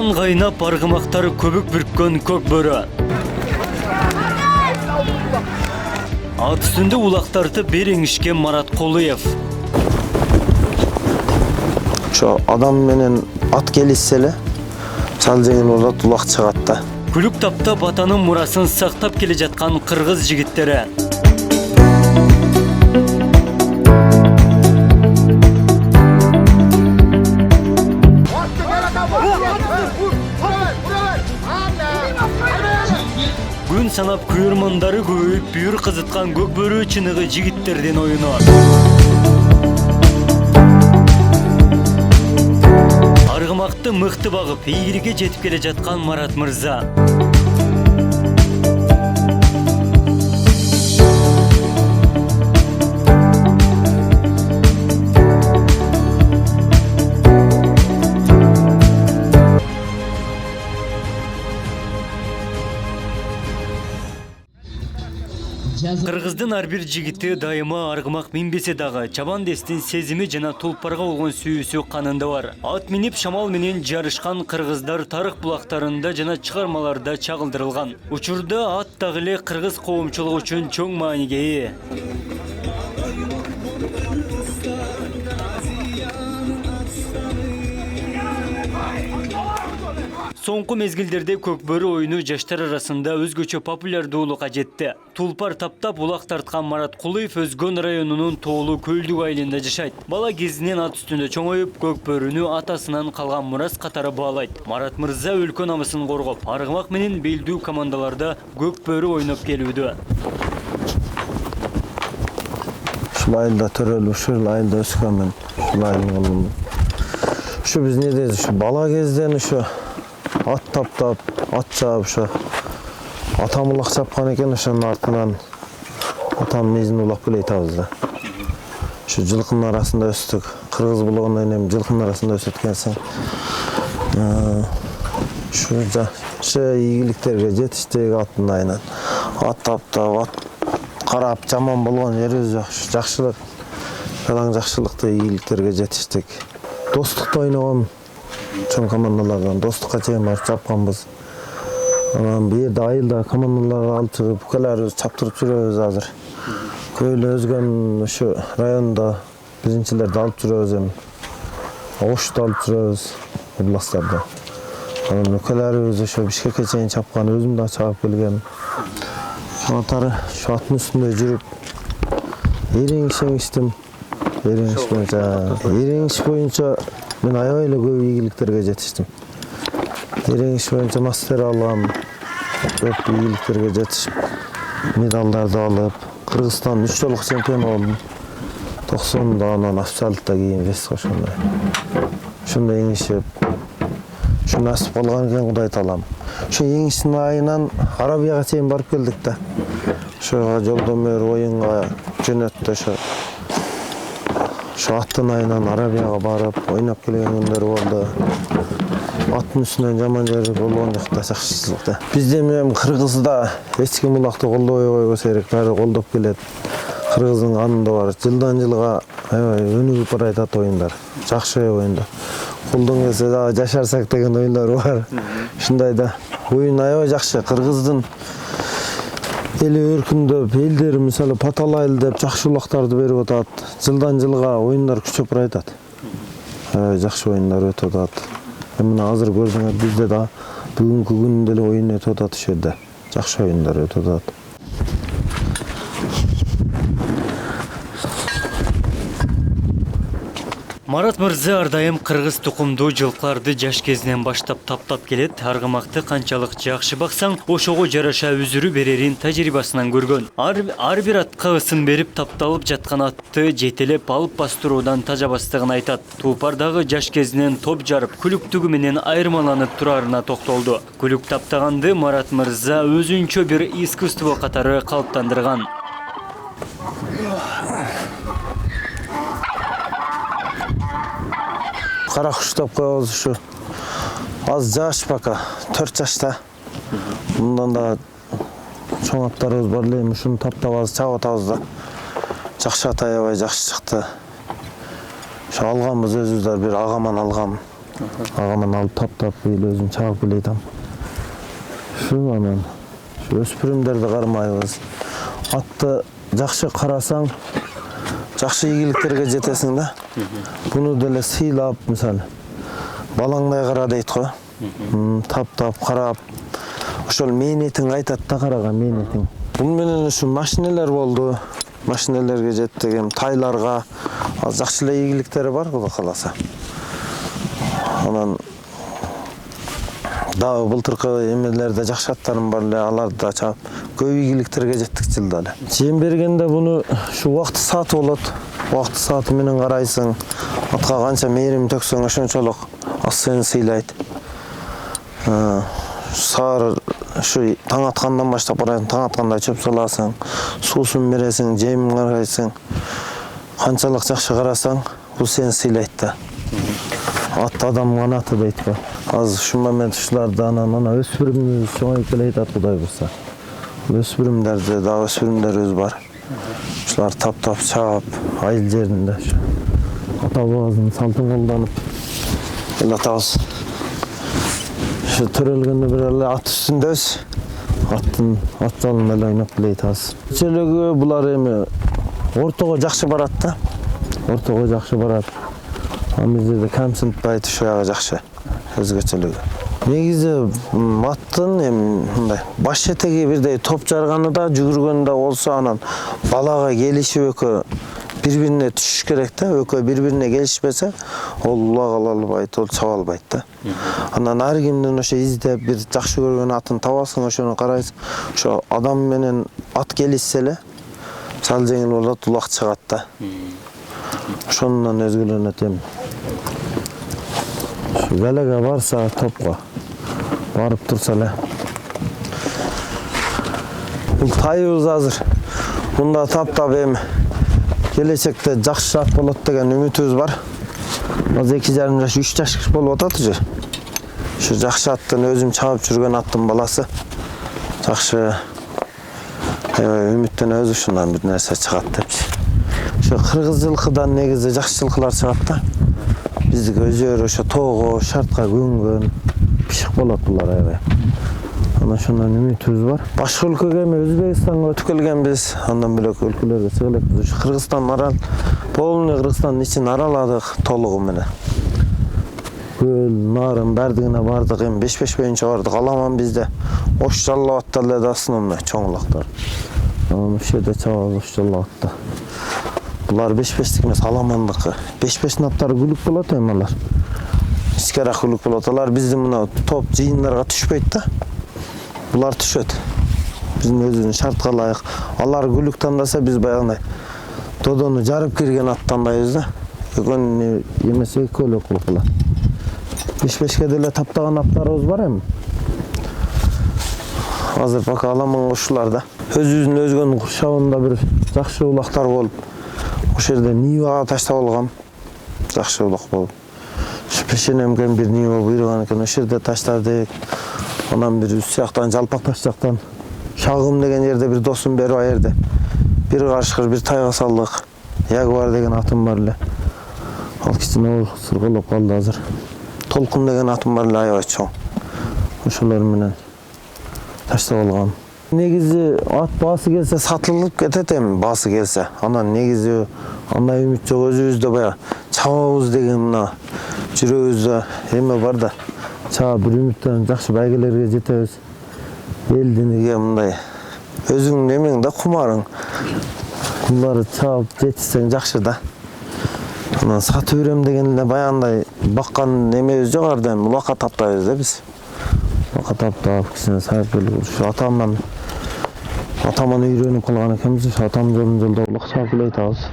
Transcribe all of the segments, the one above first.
Кан кайнап аргымактары көбүк бүрккөн көк бөрө. Ат үстүндө улактарды береңишкен Марат Кулуев. Şu adam менен ат келишсе эле чал жеңил болот, улак чыгат да. Күлүк таптап атанын мурасын сактап келе жаткан кыргыз жигиттери. Күн санап күйөрмандары көбөйүп, бүйүр кызыткан көк бөрө чыныгы жигиттердин оюну. Аргымакты мыкты багып, ийгиликке жетип келе жаткан Марат мырза. Кыргыздын ар бир жигити дайыма аргымак минбесе дагы чабан дестин сезими жана тулпарга болгон сүйүүсү канында бар. Ат минип шамал менен жарышкан кыргыздар тарых булактарында жана чыгармаларда чагылдырылган. Учурда ат дагы эле кыргыз коомчулугу үчүн чоң мааниге ээ. Соңку мезгилдерде көк бөрө оюну жаштар арасында өзгөчө популярдуулукка жетти. Тулпар таптап улак тарткан Марат Кулуев Өзгөн районунун Тоолу Көлдүк айылында жашайт. Бала кезинен ат үстүндө чоңоюп, көк бөрөнү атасынан калган мурас катары баалайт. Марат мырза өлкө намысын коргоп, аргымак менен белдүү командаларда көк бөрө ойноп келүүдө. Ушул айылда төрөлүп, ушул айылда өскөнмүн. Ушул айылдын. Ушу биз не дейбиз, ушу бала кезден ушу ат таптап, ат чаап ушу атам улак чапкан экен, ошонун артынан атам мезин улап келе атабыз да. Ушу жылкынын арасында өстүк. Кыргыз булугунан эми жылкынын арасында өсөт экенсиң. Ушу ийгиликтерге жетиштик аттын айынан. Ат таптап, ат карап жаман болгон жерибиз жок. Жакшылык, калаң жакшылыкты ийгиликтерге жетиштик. Достукта ойногон чоң командалардан достукка чейин барып чапканбыз. Анан бир жерде айылда командаларга алып чыгып, бүкөлөрүбүз чаптырып жүрөбүз азыр. Көйлө Өзгөн ушу районунда биринчилерди алып жүрөбүз эми. Ошто алып жүрөбүз областтарда. Анан бүкөлөрүбүз ушу Бишкекке чейин чапкан, өзүм да чаап келгем. Атары ушу аттын үстүндө жүрүп эреңишиштим. Эреңиш боюнча мен аябай эле көп ийгиликтерге жетиштим. Эреңиш боюнча мастер алгам, көп ийгиликтерге жетишип, медалдарды алып, Кыргызстан 3 жолук чемпион болдум. 90-да анан официалдыкта кийин вес кошкондой. Ошондо эңишип, ушу насип калган экен, Кудай таалам. Ошо эңиштин айынан Арабияга чейин барып келдик да. Ошого жолдомер оюнга жөнөттү ошо. Ошо аттын айынан Арабияга барып, ойноп келген күндөр болду. Аттын үстүнөн жаман жери болгон жок да, жакшылык да. Бизде эми Кыргызда эч ким улакты колдобой койбосо керек, баары колдоп келет. Кыргыздын канында бар. Жылдан жылга аябай өнүгүп баратат оюндар. Жакшы оюндар. Колдон келсе дагы жашарсак деген оюндар бар. Ушундай да оюн аябай жакшы. Кыргыздын эли өркүндөп, элдер мисалы Паталайыл деп жакшы улактарды берип атат. Жылдан жылга оюндар күчөп баратат. Жакшы оюндар өтүп атат. Мына азыр көрдүңөр, бизде да бүгүнкү күндө эле оюн өтүп атат ошол жерде. Жакшы оюндар өтүп атат. Марат мырза ар дайым кыргыз тукумдуу жылкыларды жаш кезинен баштап таптап келет. Аргымакты канчалык жакшы баксаң, ошого жараша үзүрү берерин тажрыйбасынан көргөн. Ар бир атка ысым берип тапталып жаткан атты жетелеп алып бастыруудан тажабастыгын айтат. Тулпардагы жаш кезинен топ жарып, күлүктүгү менен айырмаланып турарына токтолду. Күлүк таптаганды Марат мырза өзүнчө бир искусство катары калыптандырган. Кара куш деп коебуз ушу. Аз жаш пока, 4 жашта. Мындан да чоң аттарыбыз бар эле, ушуну таптап чаап атабыз да. Жакшы ат аябай жакшы чыкты. Ошо алганбыз өзүбүз да бир агаман алгам. Ağaman alıp tap böyle özüm çağıp geleydim. Şu aman. Şu öspürümdерди кармайбыз. Atты жакшы карасаң, жакшы ийгиликтерге жетесиң да. Буну деле сыйлап, мисалы, балаңдай кара дейт го. Таптап карап, ошол мээнетиң айтат да караган мээнетиң. Бул менен ушу машинелер болду. Машинелерге жеттик, эми тайларга жакшы эле ийгиликтери бар, Кудай кааласа. Анан дагы былтыркы эмелерде жакшы аттарым бар эле, аларды да чаап көп ийгиликтерге жеттик жылда эле. Жем бергенде буну ушу убакыт сааты болот. Убакыт сааты менен карайсың. Атка канча мээрим төксөң ошончолук ат сени сыйлайт. Саар ушу таң аткандан баштап карайсың, таң атканда чөп саласың, суусун бересиң, жемин карайсың. Канчалык жакшы карасаң, бул сени сыйлайт да. Ат адам канаты дейт го. Азыр ушул момент ушуларды анан өспүрүмдү чоңоюп келет ат Кудай бурса. Өспүрүмдерде дагы өспүрүмдөрүбүз бар. Ушулар таптап чаап, айыл жеринде ушу ата бабабыздын салтын колдонуп атабыз. Ушу төрөлгөндө бир эле ат үстүндөбүз. Ат жолунда эле ойноп келет азыр. Көчөлөгү булар эми ортого жакшы барат да. Ортого жакшы барат. Bizde kamsınıptaydı şu yağı jakşı, özgeçeligi. Negizi аттын мындай баш этеги бирдей топ жарганы да, жүгүргөнү да болсо анан балага келишип экөө бири-бирине түшүш керек да. Экөө бири-бирине келишпесе, ол улак ала албайт, ол чаба албайт да. Анан ар кимдин ошо издеп бир жакшы көргөн атын табасың, ошону карайсың. Ошо адам менен ат келишсе эле чал жеңил болот, улак чыгат да. Ошондон өзгөлөнөт эми. Велеге барса топқа барып турса эле. Бул тайыбыз азыр. Мында таптап эми келечекте жакшы ат болот деген үмүтүбүз бар. Азыр 2,5 жаш, 3 жаш болуп атат уже. Ушу жакшы аттын өзүм чабып жүргөн аттын баласы. Жакшы үмүттөнөбүз ушундан бир нерсе чыгат депчи. Ошо кыргыз жылкыдан негизи жакшы жылкылар чыгат да. Биздики өзүрө ошо тоого, шартка көнгөн пишик болот булар аябай. Анан ошондон үмүтүбүз бар. Башка өлкөгө эми Өзбекстанга өтүп келгенбиз, андан бөлөк өлкөлөргө чыга элекпиз. Ушу Кыргызстан арал, полный Кыргызстандын ичин араладык толугу менен. Көл, нарын бардыгына бардык, эми 5-5 боюнча бардык. Аламан бизде Ош Жалал-абадта эле да основной чоң улактар. Анан ушул жерде чабабыз Ош Жалал-абадта. Булар 5-5'lik эмес, Аламандыкы. 5-5'ин аттары күлүк болот эми алар. Ичкерак күлүк болот. Алар биздин мына топ жыйындарга түшпөйт да. Булар түшөт. Биздин өзүнүн шартка ылайык. Алар күлүк тандаса, биз баягындай додону жарып кирген ат тандайбыз да. Экөөнү эмесе экөөлөк кылып алат. 5-5'ке деле таптаган аттарыбыз бар эми. Азыр пока Аламан ушулар да. Өзүбүздүн өзгөнүн куршабында бир жакшы улактар болуп, ошол жерде Нивага таштап алгам. Жакшы улак болуп. Пешенемген бир Нива буйруган экен, ошол жерде таштадык. Анан бир үст жактан, жалпак таш жактан Шагым деген жерде бир досум берип аерде. Бир карышкыр, бир тайга салдык. Ягуар деген атым бар эле. Ал кичине сырголоп калды азыр. Толкун деген атым бар эле, аябай чоң. Ошолор менен таштап алгам. Негизи ат баасы келсе сатылып кетет эми, баасы келсе. Анан негизи андай үмүт жок, өзүбүздө баягы чабабыз деген мына жүрөгүбүздө эме бар да. Чаап бир үмүттөн жакшы байгелерге жетебиз. Элдиниге мындай өзүңдүн эмең да, кумарың. Буларды чаап жетишсең жакшы да. Анан сатып берем деген эле баягындай баккан эмебиз жок, ар дайым улакка таптайбыз да биз. Улакка таптап, кичине сайып келип, ушу атаман үйрөнүп калган экенбиз. Ушу атам жолдо улак чаап келе атабыз.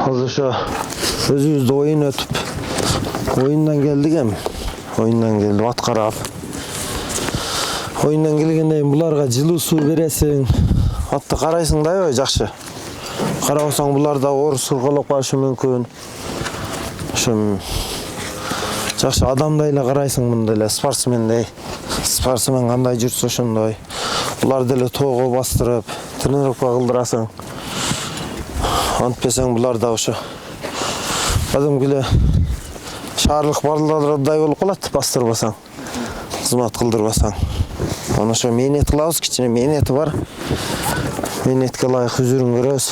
Азыр ошо өзүбүздө оюн өтүп, оюндан келдик эми. Оюндан келип ат карап. Oyundan келгенден кийин буларга жылуу суу бересиң. Атты карайсың да аябай жакшы. Карабасаң булар да оор сырголоп калышы мүмкүн. Ошо жакшы адамдай эле карайсың, мындай эле спортсмендей. Спортсмен кандай жүрсө ошондой. Булар деле тоого бастырып, тренировка кылдырасың. Антпесең булар да ошо кадимки эле шаарлык балдардай болуп калат, бастырбасаң, кызмат кылдырбасаң. Аны ошо мээнет кылабыз, кичине мээнети бар. Мээнетке ылайык үзүрүн көрөбүз.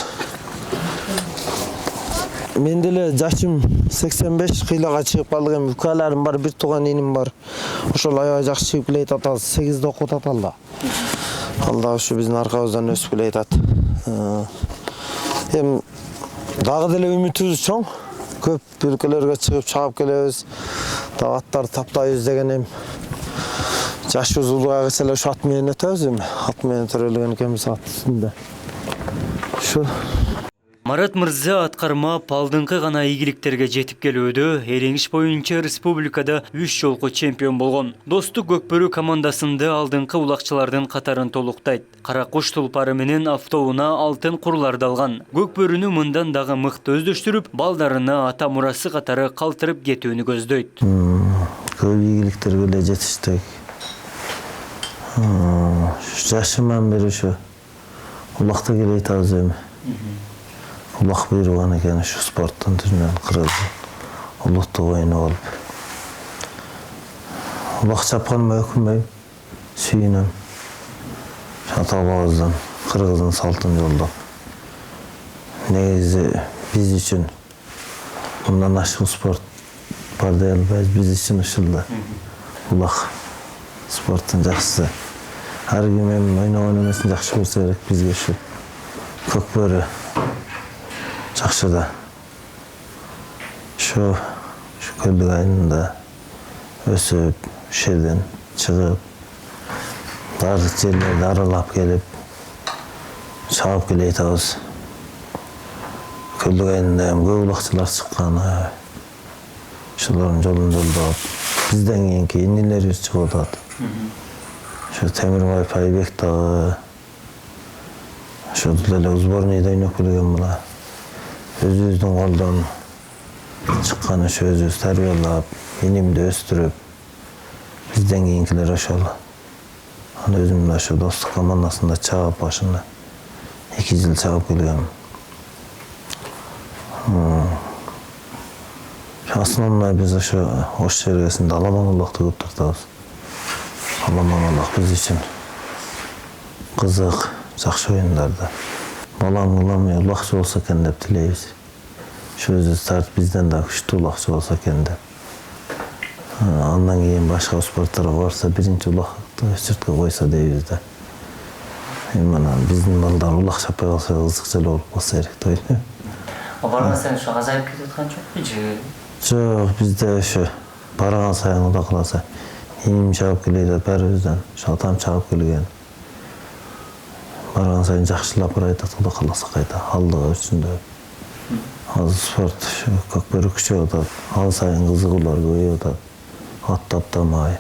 Мен деле жашым 85, кыйлага чыгып калдык эми. Үкаларым бар, бир тууган иним бар. Ошол аябай жакшы чыгып келе атат. 8де окуп атат ал да. Ал да ошо биздин аркабыздан өсүп келе атат. Эми дагы деле үмүтүбүз чоң. Көп өлкөлөргө чыгып чаап келебиз. Дагы аттарды таптайбыз деген эми. Жашыбыз улгайга келсе эле ошо ат менен өтөбүз эми. Ат менен төрөлгөн экенбиз ат үстүндө. Ошо. Марат мырза аткармап алдыңкы гана ийгиликтерге жетип келүүдө элеңиш боюнча республикада 3 жолку чемпион болгон. Достук Көкбөрү командасында алдыңкы улакчылардын катарын толуктайт. Кара куш тулпары менен автоуна алтын курларды алган. Көкбөрүнү мындан дагы мыкты өздөштүрүп, балдарына ата мурасы катары калтырып кетүүнү көздөйт. Көп ийгиликтерге эле жетиштик. Жашыман бери ошо улакта келе атабыз эми. Улак буйруган экен ушу спорттун түрүнөн кыргыз улуттук оюну болуп. Улак чапканыма өкүнбөйм, сүйүнөм. Ата бабабыздан кыргыздын салтын жолдоп. Негизи биз үчүн мындан ашык спорт бар дей албайбыз, биз үчүн ушул да. Улак спорттун жакшысы. Ар ким эми ойногон эмесин жакшы көрсө керек, бизге ушу Көкбөрү жакшы да. Ошо көлдүк айылында өсүп, ошол жерден чыгып, баардык жерлерди аралап келип, чаап келе атабыз. Көлдүк айылында көп улакчылар чыккан. Ошолордун жолун жолдоп, бизден кийинки инилерибиз чыгып атат. Ошо Темирбай Пайбек дагы ошол эле сборныйда ойноп келген була. Өзүбүздүн колдон чыккан, ошо өзүбүз тарбиялап, инимди өстүрүп, бизден кийинкилер ошол. Аны өзүм да ошо достук командасында чаап, башында 2 жыл чаап келгем. Основной биз ошо Ош чергесинде аламан улакты көп тартабыз. Аламан улак биз үчүн кызык, жакшы оюндарда. Балам улакчы болсо экен деп тилейбиз. Ошо өзүбүз тартып, бизден да күчтүү улакчы болсо экен деп. Андан кийин башка спорттарга барса, биринчи улакты чыртка койсо дейбиз да. Эми анан биздин балдар улак чаппай калса кызык эле болуп калса керек да ойнойм. Барган сайын ошо азайып кетип аткан жокпу же? Жок, бизде ошо барган сайын Кудай кааласа иним чаап келет, баарыбыздан ошо атам чаап келген. Барган сайын жакшылап баратат, Кудай кааласа кайта алдыга өтсүндөп. Азыр спорт Көкбөрү күчөп атат, ал сайын кызыгуулар көбөйүп атат. Ат таптамай.